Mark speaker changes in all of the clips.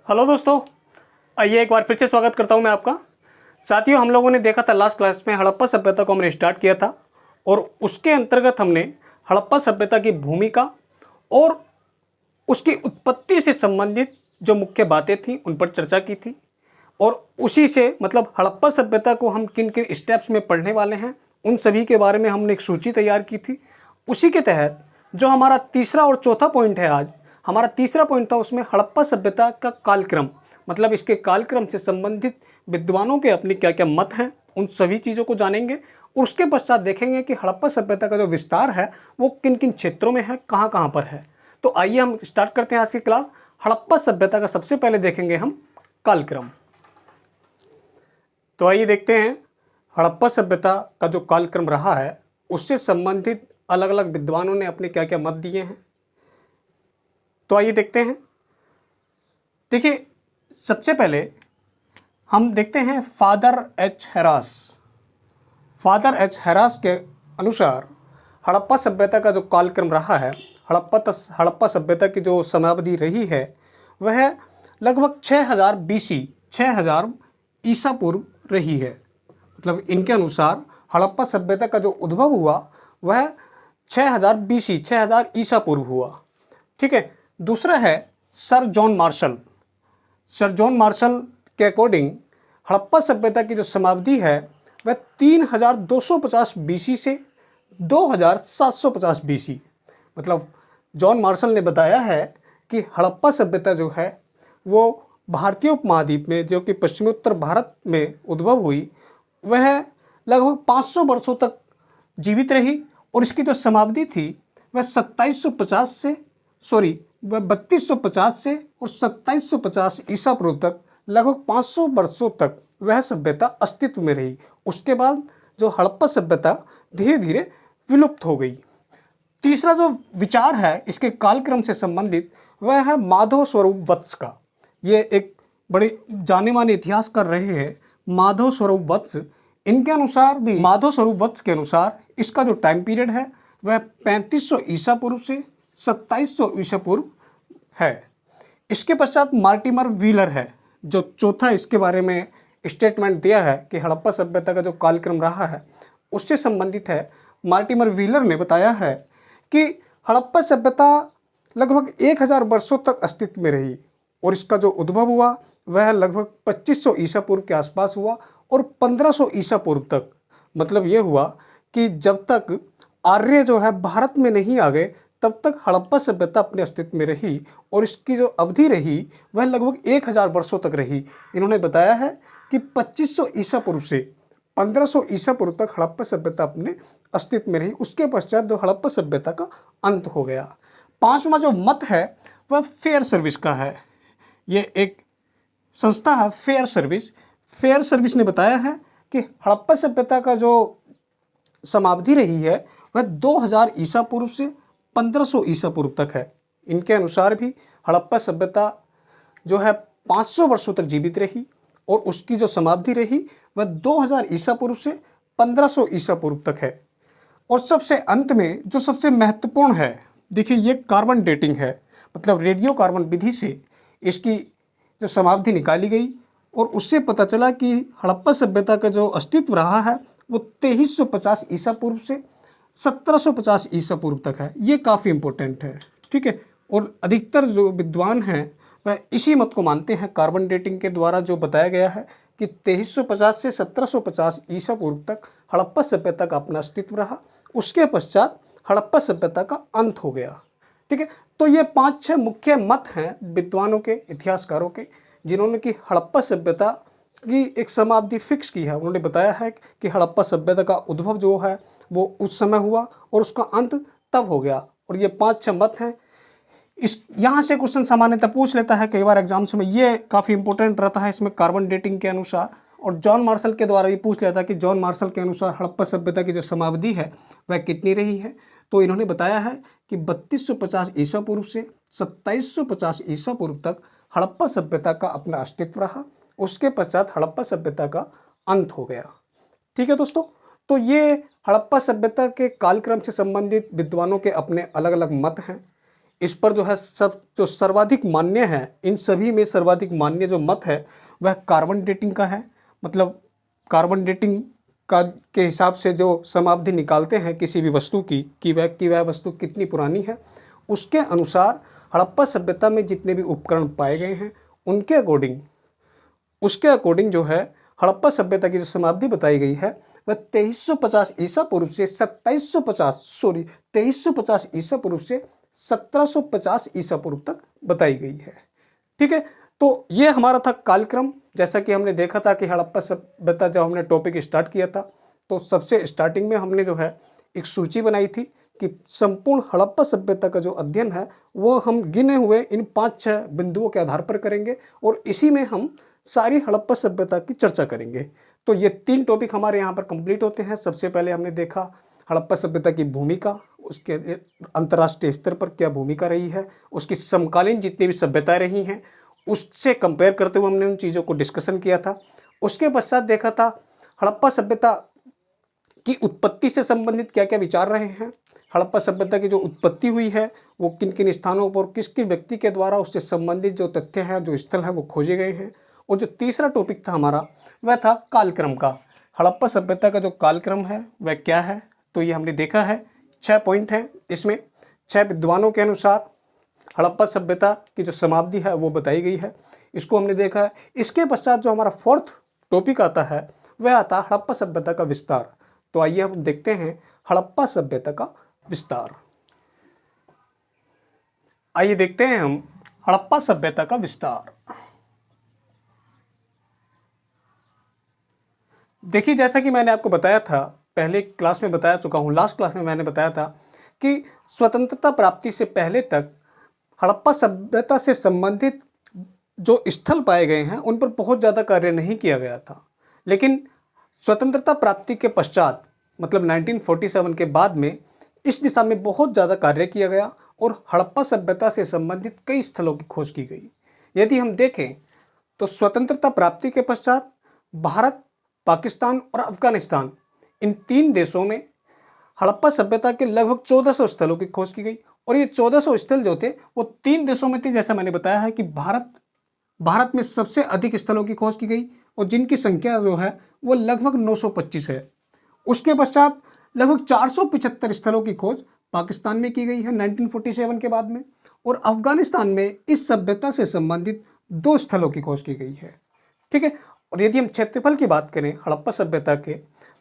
Speaker 1: Hello दोस्तों, आइए एक बार फिर से स्वागत करता हूं मैं आपका। साथियों, हम लोगों ने देखा था लास्ट क्लास में हड़प्पा सभ्यता को हमने स्टार्ट किया था और उसके अंतर्गत हमने हड़प्पा सभ्यता की भूमिका और उसकी उत्पत्ति से संबंधित जो मुख्य बातें थीं उन पर चर्चा की थी। और उसी से मतलब हड़प्पा सभ्यता को हम किन किन स्टेप्स में पढ़ने वाले हैं उन सभी के बारे में हमने एक सूची तैयार की थी। उसी के तहत जो हमारा तीसरा और चौथा पॉइंट है, आज हमारा तीसरा पॉइंट था, उसमें हड़प्पा सभ्यता का कालक्रम, मतलब इसके कालक्रम से संबंधित विद्वानों के अपने क्या क्या मत हैं, उन सभी चीज़ों को जानेंगे। और उसके पश्चात देखेंगे कि हड़प्पा सभ्यता का जो विस्तार है वो किन किन क्षेत्रों में है, कहाँ कहाँ पर है। तो आइए हम स्टार्ट करते हैं आज की क्लास। हड़प्पा सभ्यता का सबसे पहले देखेंगे हम कालक्रम। तो आइए देखते हैं हड़प्पा सभ्यता का जो कालक्रम रहा है उससे संबंधित अलग अलग विद्वानों ने अपने क्या क्या मत दिए हैं। तो आइए देखते हैं। देखिए, सबसे पहले हम देखते हैं father H harass. Father H harass के अनुसार हड़प्पा सभ्यता का जो कालक्रम रहा है, हड़प्पा सभ्यता की जो समयावधि रही है वह लगभग 6000 BC, 6000 ईसा पूर्व रही है। मतलब इनके अनुसार हड़प्पा सभ्यता का जो उद्भव हुआ वह 6000 BC, 6000 ईसा पूर्व हुआ। ठीक है। दूसरा है sir John Marshall. Sir John Marshall के अकॉर्डिंग हड़प्पा सभ्यता की जो समाप्ति है वह 3250 BC से 2750 BC। मतलब जॉन मार्शल ने बताया है कि हड़प्पा सभ्यता जो है वो भारतीय उपमहाद्वीप में, जो कि पश्चिमोत्तर भारत में उद्भव हुई, वह लगभग 500 वर्षों तक जीवित रही। और इसकी जो समाप्ति थी वह 3250 से और 2750 ईसा पूर्व तक लगभग 500 वर्षों तक वह सभ्यता अस्तित्व में रही। उसके बाद जो हड़प्पा सभ्यता धीरे धीरे विलुप्त हो गई। तीसरा जो विचार है इसके कालक्रम से संबंधित वह है माधव स्वरूप वत्स का। ये एक बड़े जाने माने इतिहासकार रहे हैं माधव स्वरूप वत्स। इनके अनुसार भी, माधव स्वरूप वत्स के अनुसार, इसका जो टाइम पीरियड है वह 3500 ईसा पूर्व से 2700 ईसा पूर्व है। इसके पश्चात मार्टिमर व्हीलर है जो चौथा इसके बारे में स्टेटमेंट दिया है कि हड़प्पा सभ्यता का जो कालक्रम रहा है उससे संबंधित है। मार्टिमर व्हीलर ने बताया है कि हड़प्पा सभ्यता लगभग 1000 वर्षों तक अस्तित्व में रही और इसका जो उद्भव हुआ वह लगभग 2500 ईसा पूर्व के आसपास हुआ और 1500 ईसा पूर्व तक। मतलब ये हुआ कि जब तक आर्य जो है भारत में नहीं आ गए तब तक हड़प्पा सभ्यता अपने अस्तित्व में रही और इसकी जो अवधि रही वह लगभग 1000 वर्षों तक रही। इन्होंने बताया है कि 2500 ईसा पूर्व से 1500 ईसा पूर्व तक हड़प्पा सभ्यता अपने अस्तित्व में रही। उसके पश्चात जो हड़प्पा सभ्यता का अंत हो गया। पांचवा जो मत है वह फेयर सर्विस का है। ये एक संस्था है फेयर सर्विस। फेयर सर्विस ने बताया है कि हड़प्पा सभ्यता का जो समाप्ति रही है वह 2000 ईसा पूर्व से 1500 ईसा पूर्व तक है। इनके अनुसार भी हड़प्पा सभ्यता जो है 500 वर्षों तक जीवित रही और उसकी जो समाप्ति रही वह 2000 ईसा पूर्व से 1500 ईसा पूर्व तक है। और सबसे अंत में जो सबसे महत्वपूर्ण है, देखिए, ये कार्बन डेटिंग है। मतलब रेडियो कार्बन विधि से इसकी जो समाप्ति निकाली गई और उससे पता चला कि हड़प्पा सभ्यता का जो अस्तित्व रहा है वो 2350 ईसा पूर्व से 1750 ईसा पूर्व तक है। ये काफ़ी इम्पोर्टेंट है। ठीक है। और अधिकतर जो विद्वान हैं वह इसी मत को मानते हैं। कार्बन डेटिंग के द्वारा जो बताया गया है कि 2350 से 1750 ईसा पूर्व तक हड़प्पा सभ्यता का अपना अस्तित्व रहा। उसके पश्चात हड़प्पा सभ्यता का अंत हो गया। ठीक है। तो ये 5-6 मुख्य मत हैं विद्वानों के, इतिहासकारों के, जिन्होंने कि हड़प्पा सभ्यता की एक समाप्ति फिक्स की है। उन्होंने बताया है कि हड़प्पा सभ्यता का उद्भव जो है वो उस समय हुआ और उसका अंत तब हो गया। और ये 5-6 मत हैं। इस यहाँ से क्वेश्चन सामान्यतः पूछ लेता है कई बार एग्जाम्स में, ये काफ़ी इंपॉर्टेंट रहता है इसमें कार्बन डेटिंग के अनुसार। और जॉन मार्शल के द्वारा ये पूछ लेता है कि जॉन मार्शल के अनुसार हड़प्पा सभ्यता की जो समाप्ति है वह कितनी रही है। तो इन्होंने बताया है कि 3250 ईसा पूर्व से 2750 ईसा पूर्व तक हड़प्पा सभ्यता का अपना अस्तित्व रहा। उसके पश्चात हड़प्पा सभ्यता का अंत हो गया। ठीक है दोस्तों, तो ये हड़प्पा सभ्यता के कालक्रम से संबंधित विद्वानों के अपने अलग अलग मत हैं। इस पर जो है सब जो सर्वाधिक मान्य है, इन सभी में सर्वाधिक मान्य जो मत है वह कार्बन डेटिंग का है। मतलब कार्बन डेटिंग का के हिसाब से जो समावधि निकालते हैं किसी भी वस्तु की कि वह वस्तु कितनी पुरानी है, उसके अनुसार हड़प्पा सभ्यता में जितने भी उपकरण पाए गए हैं उसके अकॉर्डिंग जो है हड़प्पा सभ्यता की जो समाप्ति बताई गई है वह 2350 ईसा पूर्व से 2350 ईसा पूर्व से 1750 ईसा पूर्व तक बताई गई है। ठीक है, तो ये हमारा था कालक्रम। जैसा कि हमने देखा था कि हड़प्पा सभ्यता जब हमने टॉपिक स्टार्ट किया था तो सबसे स्टार्टिंग में हमने जो है एक सूची बनाई थी कि संपूर्ण हड़प्पा सभ्यता का जो अध्ययन है वो हम गिने हुए इन 5-6 बिंदुओं के आधार पर करेंगे और इसी में हम सारी हड़प्पा सभ्यता की चर्चा करेंगे। तो ये 3 टॉपिक हमारे यहाँ पर कंप्लीट होते हैं। सबसे पहले हमने देखा हड़प्पा सभ्यता की भूमिका, उसके अंतर्राष्ट्रीय स्तर पर क्या भूमिका रही है, उसकी समकालीन जितनी भी सभ्यताएं रही हैं उससे कंपेयर करते हुए हमने उन चीज़ों को डिस्कशन किया था। उसके पश्चात देखा था हड़प्पा सभ्यता की उत्पत्ति से संबंधित क्या क्या विचार रहे हैं, हड़प्पा सभ्यता की जो उत्पत्ति हुई है वो किन किन स्थानों पर किस किस व्यक्ति के द्वारा उससे संबंधित जो तथ्य हैं जो स्थल हैं वो खोजे गए हैं। और जो तीसरा टॉपिक था हमारा वह था कालक्रम का। हड़प्पा सभ्यता का जो कालक्रम है वह क्या है, तो ये हमने देखा है 6 पॉइंट हैं। इसमें 6 विद्वानों के अनुसार हड़प्पा सभ्यता की जो समाप्ति है वो बताई गई है, इसको हमने देखा है। इसके पश्चात जो हमारा 4th टॉपिक आता है वह आता है हड़प्पा सभ्यता का विस्तार। तो आइए हम देखते हैं हड़प्पा सभ्यता का विस्तार। आइए देखते हैं हम हड़प्पा सभ्यता का विस्तार। देखिए, जैसा कि मैंने आपको बताया था, पहले क्लास में बता चुका हूँ, लास्ट क्लास में मैंने बताया था कि स्वतंत्रता प्राप्ति से पहले तक हड़प्पा सभ्यता से संबंधित जो स्थल पाए गए हैं उन पर बहुत ज़्यादा कार्य नहीं किया गया था। लेकिन स्वतंत्रता प्राप्ति के पश्चात मतलब 1947 के बाद में इस दिशा में बहुत ज़्यादा कार्य किया गया और हड़प्पा सभ्यता से संबंधित कई स्थलों की खोज की गई। यदि हम देखें तो स्वतंत्रता प्राप्ति के पश्चात भारत, पाकिस्तान और अफगानिस्तान, इन 3 देशों में हड़प्पा सभ्यता के लगभग 1400 स्थलों की खोज की गई। और ये 1400 स्थल जो थे वो 3 देशों में थे। जैसा मैंने बताया है कि भारत में सबसे अधिक स्थलों की खोज की गई और जिनकी संख्या जो है वो लगभग 925 है। उसके पश्चात लगभग 475 स्थलों की खोज पाकिस्तान में की गई है 1947 के बाद में। और अफगानिस्तान में इस सभ्यता से संबंधित 2 स्थलों की खोज की गई है। ठीक है, और यदि हम क्षेत्रफल की बात करें हड़प्पा सभ्यता के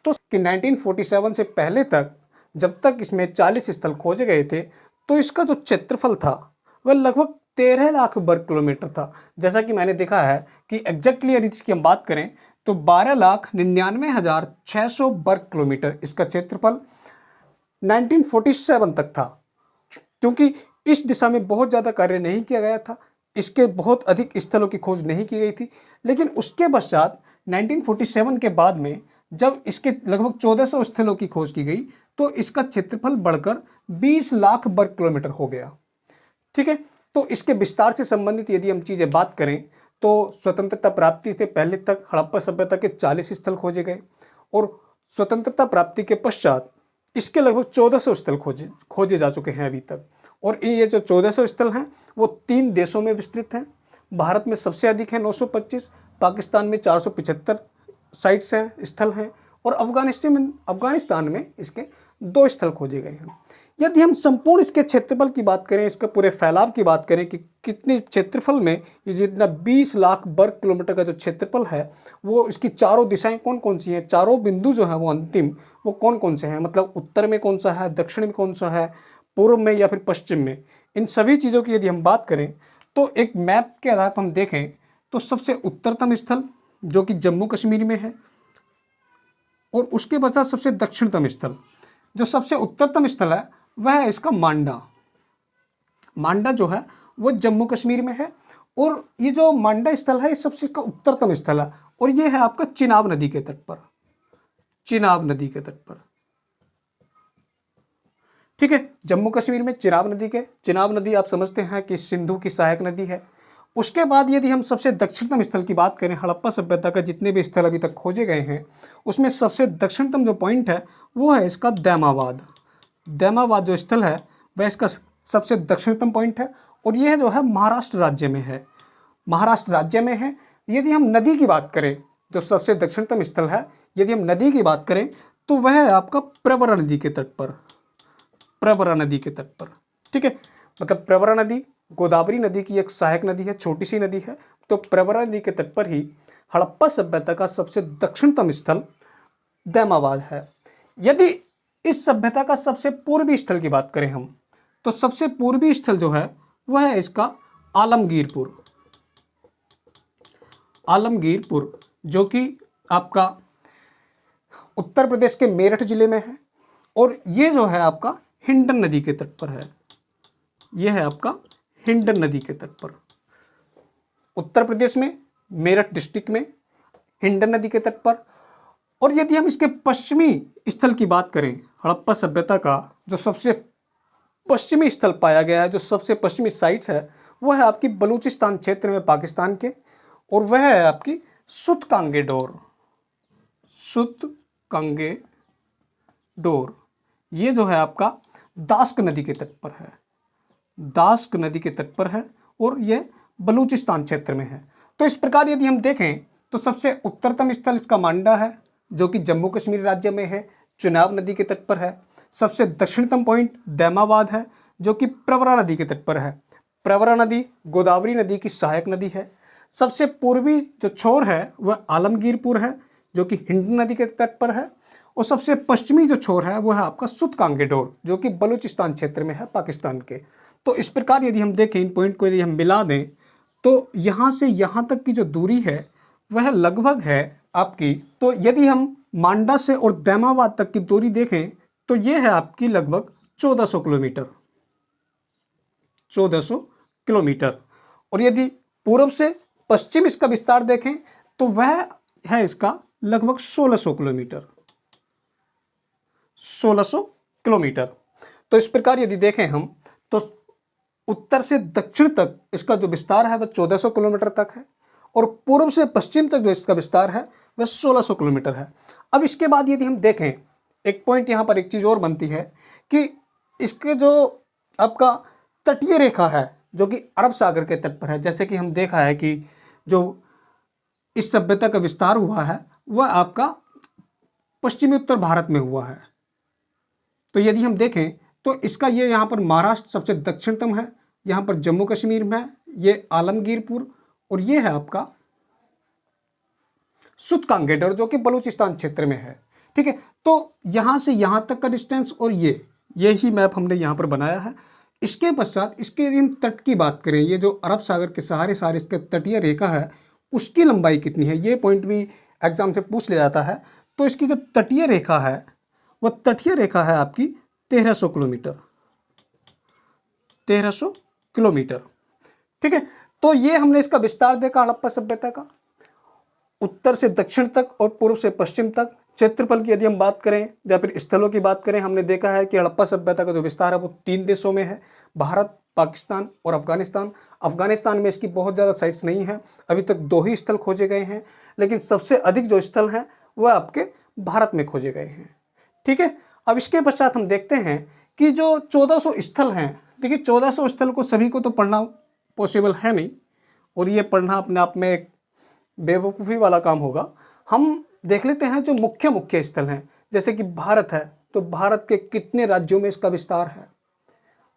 Speaker 1: तो कि 1947 से पहले तक जब तक इसमें 40 स्थल खोजे गए थे तो इसका जो क्षेत्रफल था वह लगभग 13 लाख वर्ग किलोमीटर था। जैसा कि मैंने देखा है कि एग्जैक्टली यदि इसकी हम बात करें तो 12,99,600 वर्ग किलोमीटर इसका क्षेत्रफल 1947 तक था। क्योंकि इस दिशा में बहुत ज़्यादा कार्य नहीं किया गया था, इसके बहुत अधिक स्थलों की खोज नहीं की गई थी। लेकिन उसके पश्चात 1947 के बाद में जब इसके लगभग 1400 स्थलों की खोज की गई तो इसका क्षेत्रफल बढ़कर 20 लाख वर्ग किलोमीटर हो गया। ठीक है, तो इसके विस्तार से संबंधित यदि हम चीज़ें बात करें तो स्वतंत्रता प्राप्ति से पहले तक हड़प्पा सभ्यता के 40 स्थल खोजे गए और स्वतंत्रता प्राप्ति के पश्चात इसके लगभग 1400 स्थल खोजे जा चुके हैं अभी तक। और ये जो 1400 स्थल हैं वो 3 देशों में विस्तृत हैं। भारत में सबसे अधिक है 925, पाकिस्तान में 475 साइट्स हैं, स्थल हैं और अफगानिस्तान में इसके 2 स्थल खोजे गए हैं। यदि हम संपूर्ण इसके क्षेत्रफल की बात करें, इसके पूरे फैलाव की बात करें कि कितने क्षेत्रफल में ये जितना 20 लाख वर्ग किलोमीटर का जो क्षेत्रफल है वो इसकी चारों दिशाएं कौन कौन सी हैं, चारों बिंदु जो है वो अंतिम वो कौन कौन से हैं, मतलब उत्तर में कौन सा है, दक्षिण में कौन सा है, पूर्व में या फिर पश्चिम में, इन सभी चीज़ों की यदि हम बात करें तो एक मैप के आधार पर हम देखें तो सबसे उत्तरतम स्थल जो कि जम्मू कश्मीर में है और उसके पश्चात सबसे दक्षिणतम स्थल जो सबसे उत्तरतम स्थल है वह है इसका मांडा जो है वो जम्मू कश्मीर में है। और ये जो मांडा स्थल है ये सबसे इसका उत्तरतम स्थल है और ये है आपका चिनाब नदी के तट पर। ठीक है, जम्मू कश्मीर में चिनाब नदी आप समझते हैं कि सिंधु की सहायक नदी है। उसके बाद यदि हम सबसे दक्षिणतम स्थल की बात करें, हड़प्पा सभ्यता का जितने भी स्थल अभी तक खोजे गए हैं उसमें सबसे दक्षिणतम जो पॉइंट है वो है इसका दैमाबाद जो स्थल है वह इसका सबसे दक्षिणतम पॉइंट है और यह जो है महाराष्ट्र राज्य में है, महाराष्ट्र राज्य में है। यदि हम नदी की बात करें, जो सबसे दक्षिणतम स्थल है, यदि हम नदी की बात करें तो वह है आपका प्रवरा नदी के तट पर, प्रवरा नदी के तट पर। ठीक है, मतलब प्रवरा नदी गोदावरी नदी की एक सहायक नदी है, छोटी सी नदी है। तो प्रवरा नदी के तट पर ही हड़प्पा सभ्यता का सबसे दक्षिणतम स्थल दैमाबाद है। यदि इस सभ्यता का सबसे पूर्वी स्थल की बात करें हम, तो सबसे पूर्वी स्थल जो है वह है इसका आलमगीरपुर, आलमगीरपुर, जो कि आपका उत्तर प्रदेश के मेरठ जिले में है और ये जो है आपका हिंडन नदी के तट पर है। यह है आपका हिंडन नदी के तट पर, उत्तर प्रदेश में मेरठ डिस्ट्रिक्ट में हिंडन नदी के तट पर। और यदि हम इसके पश्चिमी स्थल की बात करें, हड़प्पा सभ्यता का जो सबसे पश्चिमी स्थल पाया गया है, जो सबसे पश्चिमी साइट्स है, वह है आपकी बलूचिस्तान क्षेत्र में पाकिस्तान के, और वह है आपकी सुतकांगेडोर, सुतकांगेडोर। ये जो है आपका दास्क नदी के तट पर है, दास्क नदी के तट पर है और यह बलूचिस्तान क्षेत्र में है। तो इस प्रकार यदि हम देखें तो सबसे उत्तरतम स्थल इसका मांडा है, जो कि जम्मू कश्मीर राज्य में है, चुनाव नदी के तट पर है। सबसे दक्षिणतम पॉइंट दैमाबाद है, जो कि प्रवरा नदी के तट पर है। प्रवरा नदी गोदावरी नदी की सहायक नदी है। सबसे पूर्वी जो छोर है वह आलमगीरपुर है, जो कि हिंडन नदी के तट पर है। और सबसे पश्चिमी जो छोर है वह है आपका सुतकांगेडोर, जो कि बलूचिस्तान क्षेत्र में है पाकिस्तान के। तो इस प्रकार यदि हम देखें, इन पॉइंट को यदि हम मिला दें तो यहाँ से यहाँ तक की जो दूरी है वह लगभग है आपकी, तो यदि हम मांडा से और दैमाबाद तक की दूरी देखें तो यह है आपकी लगभग 1400 किलोमीटर, 1400 किलोमीटर। और यदि पूर्व से पश्चिम इसका विस्तार देखें तो वह है इसका लगभग 1600 किलोमीटर, 1600 किलोमीटर। तो इस प्रकार यदि देखें हम तो उत्तर से दक्षिण तक इसका जो विस्तार है वह 1400 किलोमीटर तक है और पूर्व से पश्चिम तक जो इसका विस्तार है वह 1600 किलोमीटर है। अब इसके बाद यदि हम देखें, एक पॉइंट यहाँ पर एक चीज़ और बनती है कि इसके जो आपका तटीय रेखा है जो कि अरब सागर के तट पर है, जैसे कि हम देखा है कि जो इस सभ्यता का विस्तार हुआ है वह आपका पश्चिमी उत्तर भारत में हुआ है। तो यदि हम देखें तो इसका ये यहाँ पर महाराष्ट्र सबसे दक्षिणतम है, यहाँ पर जम्मू कश्मीर में है, ये आलमगीरपुर, और ये है आपका सुतकांगेडोर जो कि बलूचिस्तान क्षेत्र में है। ठीक है, तो यहाँ से यहाँ तक का डिस्टेंस और ये ही मैप हमने यहाँ पर बनाया है। इसके पश्चात इसके इन तट की बात करें, ये जो अरब सागर के सहारे इसके तटीय रेखा है उसकी लंबाई कितनी है, ये पॉइंट भी एग्जाम से पूछ लिया जाता है। तो इसकी जो तटीय रेखा है वह तटीय रेखा है आपकी 1300 किलोमीटर, 1300 किलोमीटर। ठीक है, तो ये हमने इसका विस्तार देखा हड़प्पा सभ्यता का, उत्तर से दक्षिण तक और पूर्व से पश्चिम तक। क्षेत्रफल की यदि हम बात करें या फिर स्थलों की बात करें, हमने देखा है कि हड़प्पा सभ्यता का जो विस्तार है वो 3 देशों में है, भारत, पाकिस्तान और अफगानिस्तान। अफगानिस्तान में इसकी बहुत ज़्यादा साइट्स नहीं है, अभी तक 2 ही स्थल खोजे गए हैं, लेकिन सबसे अधिक जो स्थल हैं वह आपके भारत में खोजे गए हैं। ठीक है, अब इसके पश्चात हम देखते हैं कि जो 1400 स्थल हैं, देखिए 1400 स्थल को सभी को तो पढ़ना पॉसिबल है नहीं और ये पढ़ना अपने आप में एक बेवकूफ़ी वाला काम होगा। हम देख लेते हैं जो मुख्य मुख्य स्थल हैं, जैसे कि भारत है तो भारत के कितने राज्यों में इसका विस्तार है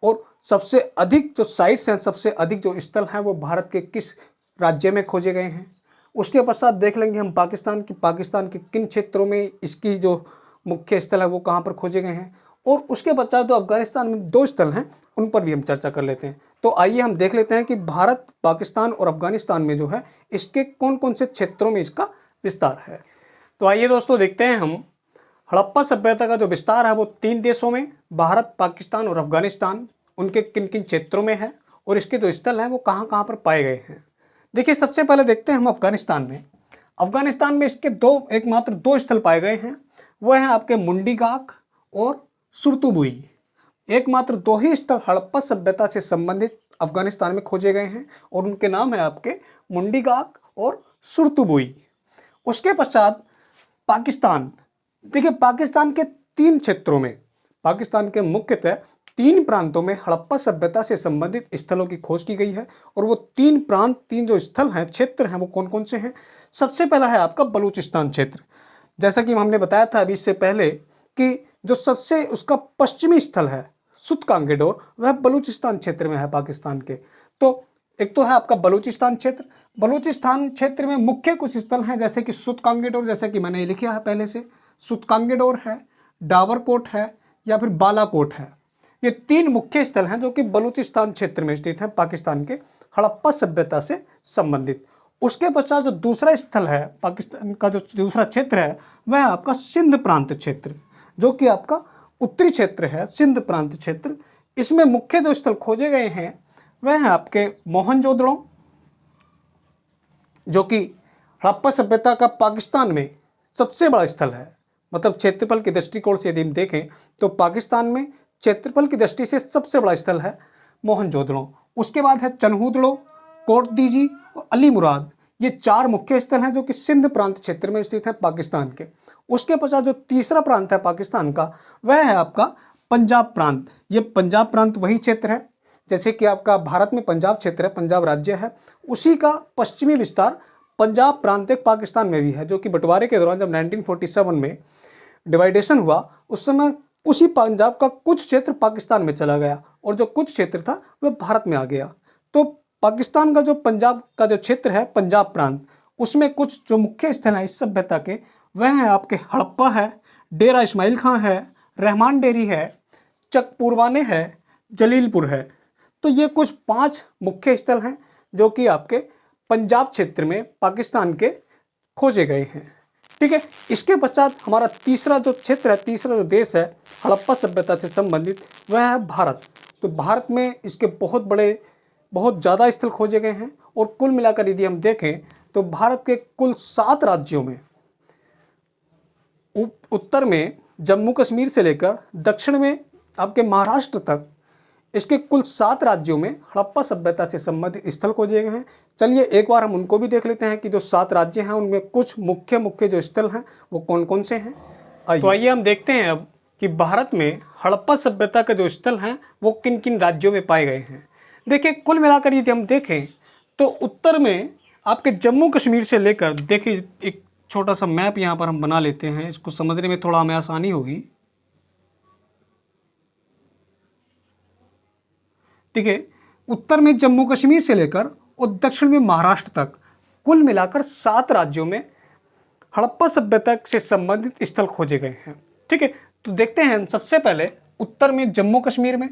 Speaker 1: और सबसे अधिक जो साइट्स हैं, सबसे अधिक जो स्थल हैं वो भारत के किस राज्य में खोजे गए हैं। उसके पश्चात देख लेंगे हम पाकिस्तान के किन क्षेत्रों में इसकी जो मुख्य स्थल है वो कहाँ पर खोजे गए हैं, और उसके पश्चात जो अफगानिस्तान में 2 स्थल हैं उन पर भी हम चर्चा कर लेते हैं। तो आइए हम देख लेते हैं कि भारत, पाकिस्तान और अफगानिस्तान में जो है इसके कौन कौन से क्षेत्रों में इसका विस्तार है। तो आइए दोस्तों देखते हैं हम हड़प्पा सभ्यता का जो विस्तार है वो 3 देशों में, भारत, पाकिस्तान और अफगानिस्तान, उनके किन किन क्षेत्रों में है और इसके जो स्थल हैं वो कहाँ कहाँ पर पाए गए हैं। देखिए, सबसे पहले देखते हैं हम अफगानिस्तान में। अफगानिस्तान में इसके एकमात्र 2 स्थल पाए गए हैं, वह हैं आपके मुंडीगाक और सुरतुबुई। एकमात्र 2 ही स्थल हड़प्पा सभ्यता से संबंधित अफगानिस्तान में खोजे गए हैं और उनके नाम है आपके मुंडीगाक और सुरतुबुई। उसके पश्चात पाकिस्तान, देखिए पाकिस्तान के 3 क्षेत्रों में, पाकिस्तान के मुख्यतः 3 प्रांतों में हड़प्पा सभ्यता से संबंधित स्थलों की खोज की गई है। और वो 3 प्रांत, 3 जो स्थल हैं, क्षेत्र हैं, वो कौन कौन से हैं? सबसे पहला है आपका बलूचिस्तान क्षेत्र। जैसा कि हमने बताया था अभी इससे पहले कि जो सबसे उसका पश्चिमी स्थल है सुतकांगेडोर, वह बलूचिस्तान क्षेत्र में है पाकिस्तान के। तो एक तो है आपका बलूचिस्तान क्षेत्र। बलूचिस्तान क्षेत्र में मुख्य कुछ स्थल हैं, जैसे कि सुतकांगेडोर, जैसे कि मैंने लिखा है पहले से, सुतकांगेडोर है, डावरकोट है, या फिर बालाकोट है। ये 3 मुख्य स्थल हैं जो कि बलूचिस्तान क्षेत्र में स्थित हैं, पाकिस्तान के हड़प्पा सभ्यता से संबंधित। उसके पश्चात जो दूसरा स्थल है पाकिस्तान का, जो दूसरा क्षेत्र है, वह है आपका सिंध प्रांत क्षेत्र, जो कि आपका उत्तरी क्षेत्र है, सिंध प्रांत क्षेत्र। इसमें मुख्य जो स्थल खोजे गए हैं वह है आपके मोहनजोदड़ो, जो कि हड़प्पा सभ्यता का पाकिस्तान में सबसे बड़ा स्थल है। मतलब क्षेत्रफल के दृष्टिकोण से यदि हम देखें तो पाकिस्तान में क्षेत्रफल की दृष्टि से सबसे बड़ा स्थल है मोहनजोदड़ो। उसके बाद है चनहूदड़ो, कोटदीजी और अली मुराद। ये 4 मुख्य स्थल हैं जो कि सिंध प्रांत क्षेत्र में स्थित हैं पाकिस्तान के। उसके पश्चात जो तीसरा प्रांत है पाकिस्तान का, वह है आपका पंजाब प्रांत। ये पंजाब प्रांत वही क्षेत्र है, जैसे कि आपका भारत में पंजाब क्षेत्र है, पंजाब राज्य है, उसी का पश्चिमी विस्तार पंजाब प्रांत एक पाकिस्तान में भी है, जो कि बंटवारे के दौरान जब 1947 में डिवाइडेशन हुआ, उस समय उसी पंजाब का कुछ क्षेत्र पाकिस्तान में चला गया और जो कुछ क्षेत्र था वह भारत में आ गया। तो पाकिस्तान का जो पंजाब का जो क्षेत्र है, पंजाब प्रांत, उसमें कुछ जो मुख्य स्थल हैं इस सभ्यता के, वह है आपके हड़प्पा है, डेरा इस्माइल खां है, रहमान डेरी है, चकपुरवाने है, जलीलपुर है। तो ये कुछ 5 मुख्य स्थल हैं जो कि आपके पंजाब क्षेत्र में पाकिस्तान के खोजे गए हैं। ठीक है। इसके पश्चात हमारा तीसरा जो क्षेत्र है, तीसरा जो देश है हड़प्पा सभ्यता से संबंधित, वह है भारत। तो भारत में इसके बहुत ज़्यादा स्थल खोजे गए हैं और कुल मिलाकर यदि हम देखें तो भारत के कुल 7 राज्यों में, उत्तर में जम्मू कश्मीर से लेकर दक्षिण में आपके महाराष्ट्र तक, इसके कुल 7 राज्यों में हड़प्पा सभ्यता से संबंधित स्थल खोजे गए हैं। चलिए एक बार हम उनको भी देख लेते हैं कि जो 7 राज्य हैं उनमें कुछ मुख्य जो स्थल हैं वो कौन कौन से हैं। तो आइए हम देखते हैं अब कि भारत में हड़प्पा सभ्यता के जो स्थल हैं वो किन किन राज्यों में पाए गए हैं। देखिए कुल मिलाकर यदि हम देखें तो उत्तर में आपके जम्मू कश्मीर से लेकर, देखिए एक छोटा सा मैप यहाँ पर हम बना लेते हैं, इसको समझने में थोड़ा हमें आसानी होगी। ठीक है, उत्तर में जम्मू कश्मीर से लेकर और दक्षिण में महाराष्ट्र तक कुल मिलाकर 7 राज्यों में हड़प्पा सभ्यता से संबंधित स्थल खोजे गए हैं। ठीक है, तो देखते हैं हम सबसे पहले उत्तर में जम्मू कश्मीर में।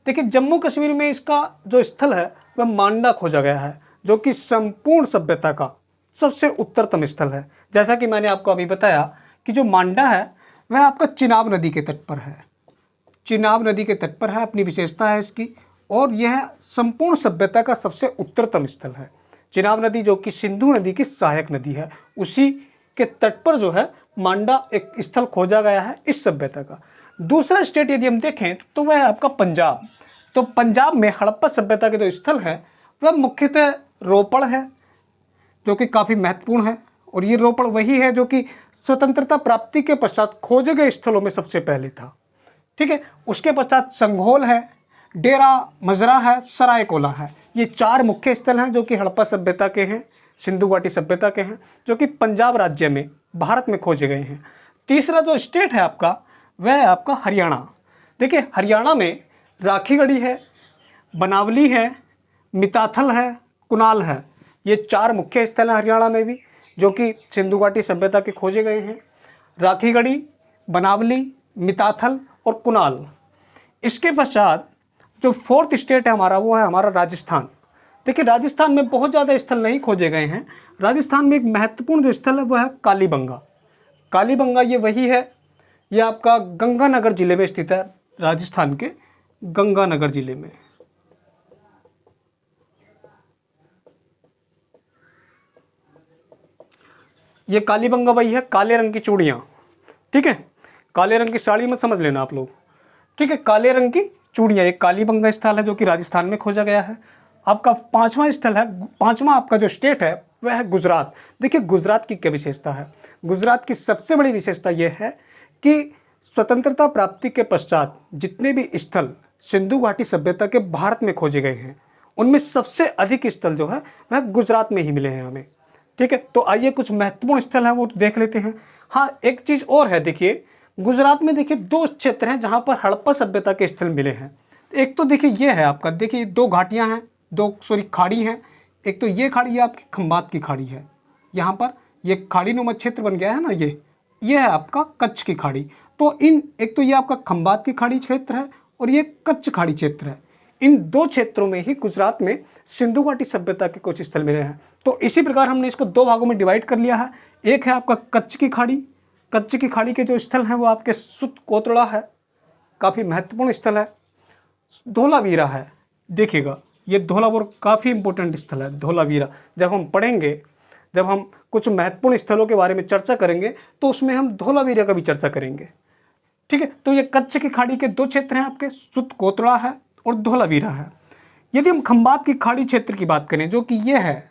Speaker 1: देखिए जम्मू कश्मीर में इसका जो स्थल है वह मांडा खोजा गया है, जो कि संपूर्ण सभ्यता का सबसे उत्तरतम स्थल है। जैसा कि मैंने आपको अभी बताया कि जो मांडा है वह आपका चिनाब नदी के तट पर है, चिनाब नदी के तट पर है, अपनी विशेषता है इसकी, और यह संपूर्ण सभ्यता का सबसे उत्तरतम स्थल है। चिनाब नदी जो कि सिंधु नदी की सहायक नदी है, उसी के तट पर जो है मांडा एक स्थल खोजा गया है इस सभ्यता का। दूसरा स्टेट यदि हम देखें तो वह है आपका पंजाब। तो पंजाब में हड़प्पा सभ्यता के जो स्थल है वह मुख्यतः रोपड़ है, जो कि काफ़ी महत्वपूर्ण है, और ये रोपड़ वही है जो कि स्वतंत्रता प्राप्ति के पश्चात खोजे गए स्थलों में सबसे पहले था। ठीक है, उसके पश्चात संघोल है, डेरा मजरा है, सरायकोला है। ये 4 मुख्य स्थल हैं जो कि हड़प्पा सभ्यता के हैं, सिंधु घाटी सभ्यता के हैं, जो कि पंजाब राज्य में भारत में खोजे गए हैं। तीसरा जो स्टेट है आपका वह है आपका हरियाणा। देखिए हरियाणा में राखीगढ़ी है, बनावली है, मिताथल है, कुनाल है। ये 4 मुख्य स्थल हैं हरियाणा में भी, जो कि सिंधु घाटी सभ्यता के खोजे गए हैं। राखीगढ़ी, बनावली, मिताथल और कुनाल। इसके पश्चात जो 4th स्टेट है हमारा वो है हमारा राजस्थान। देखिए राजस्थान में बहुत ज़्यादा स्थल नहीं खोजे गए हैं। राजस्थान में एक महत्वपूर्ण जो स्थल है वो है कालीबंगा। कालीबंगा ये वही है, ये आपका गंगानगर जिले में स्थित है, राजस्थान के गंगानगर जिले में। ये कालीबंगा वही है, काले रंग की चूड़ियाँ। ठीक है, काले रंग की साड़ी मत समझ लेना आप लोग। ठीक है, काले रंग की चूड़ियाँ एक कालीबंगा स्थल है जो कि राजस्थान में खोजा गया है। आपका 5वां स्थल है, 5वां आपका जो स्टेट है वह है गुजरात। देखिए गुजरात की क्या विशेषता है? गुजरात की सबसे बड़ी विशेषता यह है कि स्वतंत्रता प्राप्ति के पश्चात जितने भी स्थल सिंधु घाटी सभ्यता के भारत में खोजे गए हैं, उनमें सबसे अधिक स्थल जो है वह गुजरात में ही मिले हैं हमें। ठीक है, तो आइए कुछ महत्वपूर्ण स्थल हैं वो देख लेते हैं। हाँ, एक चीज़ और है, देखिए गुजरात में देखिए 2 क्षेत्र हैं जहाँ पर हड़प्पा सभ्यता के स्थल मिले हैं। एक तो देखिए ये है आपका, देखिए 2 घाटियाँ हैं, 2 खाड़ी हैं। एक तो ये खाड़ी है आपकी खंबात की खाड़ी है, यहाँ पर ये खाड़ी नुमा क्षेत्र बन गया है ना, ये है आपका कच्छ की खाड़ी। तो एक तो ये आपका खंबात की खाड़ी क्षेत्र है और ये कच्छ खाड़ी क्षेत्र है। इन 2 क्षेत्रों में ही गुजरात में सिंधु घाटी सभ्यता के कुछ स्थल मिले हैं। तो इसी प्रकार हमने इसको 2 भागों में डिवाइड कर लिया है। एक है आपका कच्छ की खाड़ी, कच्छ की खाड़ी के जो स्थल हैं वो आपके सुत कोतड़ा है, काफ़ी महत्वपूर्ण स्थल है। धोलावीरा है, देखिएगा ये धोलावीरा काफ़ी इंपॉर्टेंट स्थल है। धोलावीरा जब हम पढ़ेंगे, जब हम कुछ महत्वपूर्ण स्थलों के बारे में चर्चा करेंगे तो उसमें हम धोलावीरा का भी चर्चा करेंगे। ठीक है, तो ये कच्छ की खाड़ी के 2 क्षेत्र हैं आपके, सुत कोतड़ा है और धोलावीरा है। यदि हम खंबात की खाड़ी क्षेत्र की बात करें, जो कि ये है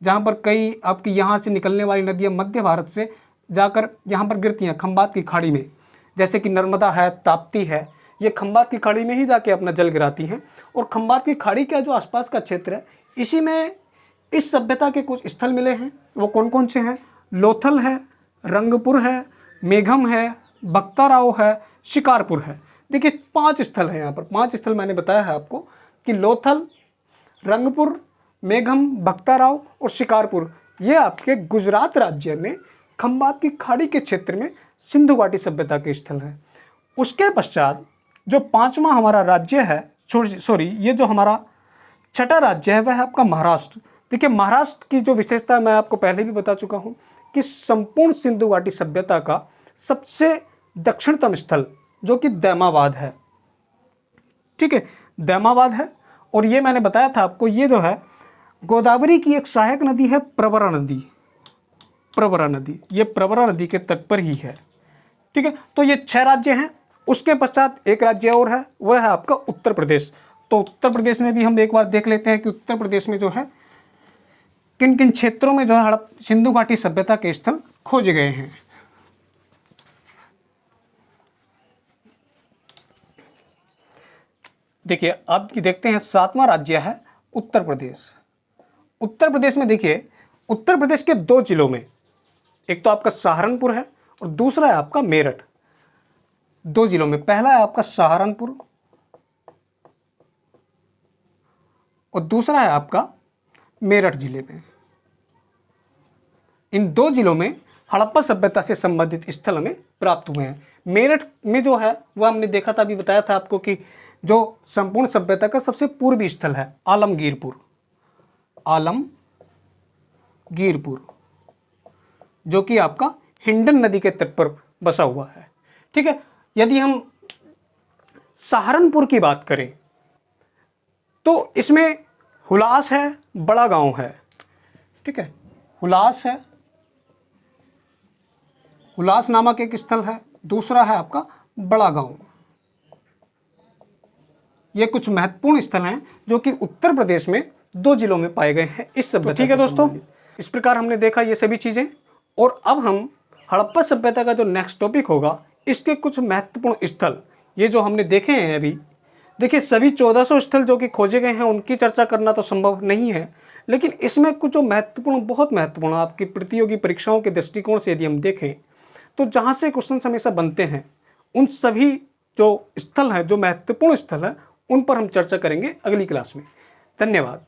Speaker 1: जहाँ पर कई आपकी यहाँ से निकलने वाली नदियाँ मध्य भारत से जाकर यहाँ पर गिरती हैं खंबात की खाड़ी में, जैसे कि नर्मदा है, ताप्ती है, ये खंबात की खाड़ी में ही जाके अपना जल गिराती हैं। और खंबात की खाड़ी का जो आसपास का क्षेत्र है, इसी में इस सभ्यता के कुछ स्थल मिले हैं। वो कौन कौन से हैं? लोथल है, रंगपुर है, मेघम है, बख्ताराव है, शिकारपुर है। देखिए 5 स्थल हैं यहाँ पर, 5 स्थल मैंने बताया है आपको कि लोथल, रंगपुर, मेघम, बख्ताराव और शिकारपुर, ये आपके गुजरात राज्य में खंबात की खाड़ी के क्षेत्र में सिंधु घाटी सभ्यता के स्थल हैं। उसके पश्चात जो 5वां हमारा राज्य है, ये जो हमारा 6ठा राज्य है वह है आपका महाराष्ट्र। देखिए महाराष्ट्र की जो विशेषता मैं आपको पहले भी बता चुका हूँ कि संपूर्ण सिंधु घाटी सभ्यता का सबसे दक्षिणतम स्थल जो कि दैमाबाद है। ठीक है, दैमाबाद है। और ये मैंने बताया था आपको, ये जो है गोदावरी की एक सहायक नदी है प्रवरा नदी, प्रवरा नदी, ये प्रवरा नदी के तट पर ही है। ठीक है, तो ये 6 राज्य हैं। उसके पश्चात एक राज्य और है, वह है आपका उत्तर प्रदेश। तो उत्तर प्रदेश में भी हम एक बार देख लेते हैं कि उत्तर प्रदेश में जो है किन किन क्षेत्रों में जो है सिंधु घाटी सभ्यता के स्थल खोजे गए हैं। देखिए अब देखते हैं 7वां राज्य है उत्तर प्रदेश। उत्तर प्रदेश में देखिए उत्तर प्रदेश के 2 जिलों में, एक तो आपका सहारनपुर है और दूसरा है आपका मेरठ। 2 जिलों में, पहला है आपका सहारनपुर और दूसरा है आपका मेरठ जिले में। इन 2 जिलों में हड़प्पा सभ्यता से संबंधित स्थल हमें प्राप्त हुए हैं। मेरठ में जो है वह हमने देखा था, अभी बताया था आपको कि जो संपूर्ण सभ्यता का सबसे पूर्वी स्थल है आलमगीरपुर, आलमगीरपुर, जो कि आपका हिंडन नदी के तट पर बसा हुआ है। ठीक है, यदि हम सहारनपुर की बात करें तो इसमें हुलास है, बड़ा गांव है। ठीक है, हुलास है, हुलास नामक एक स्थल है, दूसरा है आपका बड़ा गांव। ये कुछ महत्वपूर्ण स्थल हैं जो कि उत्तर प्रदेश में 2 जिलों में पाए गए हैं इस सभ्यता। ठीक है दोस्तों, इस प्रकार हमने देखा ये सभी चीज़ें। और अब हम हड़प्पा सभ्यता का जो नेक्स्ट टॉपिक होगा, इसके कुछ महत्वपूर्ण स्थल, ये जो हमने देखे हैं अभी, देखिए सभी 1400 स्थल जो कि खोजे गए हैं उनकी चर्चा करना तो संभव नहीं है, लेकिन इसमें कुछ जो महत्वपूर्ण, बहुत महत्वपूर्ण आपकी प्रतियोगी परीक्षाओं के दृष्टिकोण से यदि हम देखें तो जहाँ से क्वेश्चन हमेशा बनते हैं, उन सभी जो स्थल हैं, जो महत्वपूर्ण स्थल हैं, उन पर हम चर्चा करेंगे अगली क्लास में। धन्यवाद।